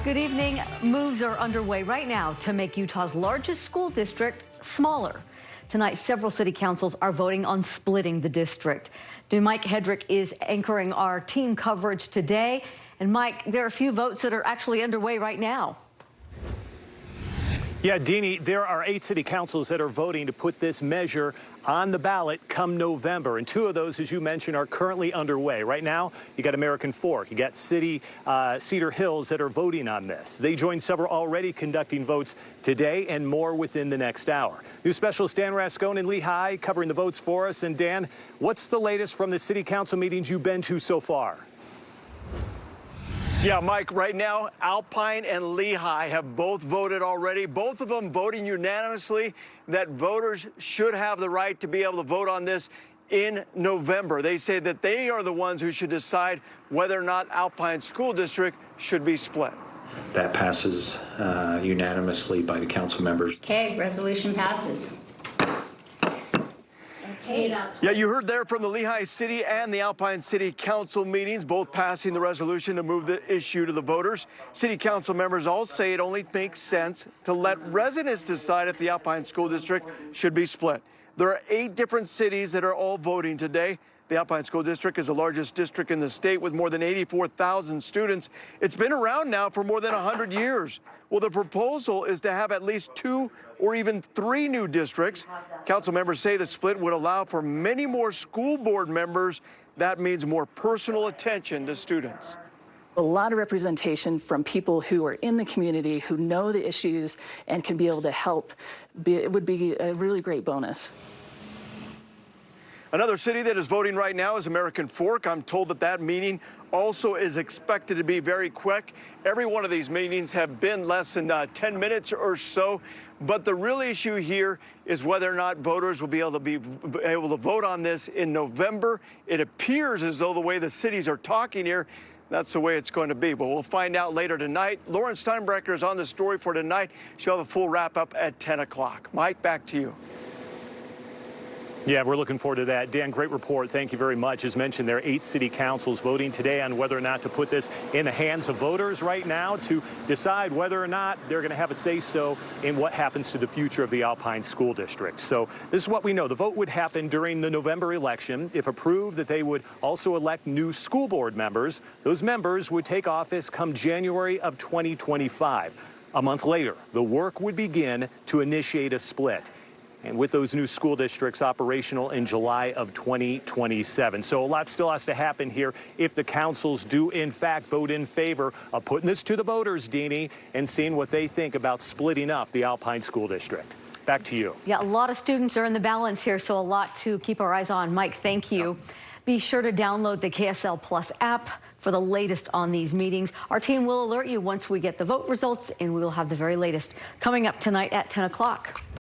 Good evening. Moves are underway right now to make Utah's largest school district smaller. Tonight, several city councils are voting on splitting the district. Mike Hedrick is anchoring our team coverage today. And Mike, there are a few votes that are actually underway right now. Yeah, Deanie, there are 8 city councils that are voting to put this measure on the ballot come November. And 2 of those, as you mentioned, are currently underway. Right now, you got American Fork, you got Cedar Hills that are voting on this. They joined several already conducting votes today and more within the next hour. News specialist Dan Rascone in Lehigh covering the votes for us. And Dan, what's the latest from the city council meetings you've been to so far? Yeah, Mike, right now, Alpine and Lehigh have both voted already, both of them voting unanimously that voters should have the right to be able to vote on this in November. They say that they are the ones who should decide whether or not Alpine School District should be split. That passes unanimously by the council members. Okay, resolution passes. Yeah, you heard there from the Lehigh City and the Alpine City Council meetings, both passing the resolution to move the issue to the voters. City council members all say it only makes sense to let residents decide if the Alpine School District should be split. There are 8 different cities that are all voting today. The Alpine School District is the largest district in the state with more than 84,000 students. It's been around now for more than 100 years. Well, the proposal is to have at least 2 or even 3 new districts. Council members say the split would allow for many more school board members. That means more personal attention to students. A lot of representation from people who are in the community, who know the issues and can be able to help. It would be a really great bonus. Another city that is voting right now is American Fork. I'm told that that meeting also is expected to be very quick. Every one of these meetings have been less than 10 minutes or so. But the real issue here is whether or not voters will be able to vote on this in November. It appears as though the way the cities are talking here, that's the way it's going to be. But we'll find out later tonight. Lauren Steinbrecher is on the story for tonight. She'll have a full wrap-up at 10 o'clock. Mike, back to you. Yeah, we're looking forward to that. Dan, great report. Thank you very much. As mentioned, there are 8 city councils voting today on whether or not to put this in the hands of voters right now to decide whether or not they're going to have a say-so in what happens to the future of the Alpine School District. So this is what we know. The vote would happen during the November election. If approved, that they would also elect new school board members. Those members would take office come January of 2025. A month later, the work would begin to initiate a split. And with those new school districts operational in July of 2027. So a lot still has to happen here if the councils do, in fact, vote in favor of putting this to the voters, Deanie, and seeing what they think about splitting up the Alpine School District. Back to you. Yeah, a lot of students are in the balance here, so a lot to keep our eyes on. Mike, thank you. Be sure to download the KSL Plus app for the latest on these meetings. Our team will alert you once we get the vote results, and we will have the very latest coming up tonight at 10 o'clock.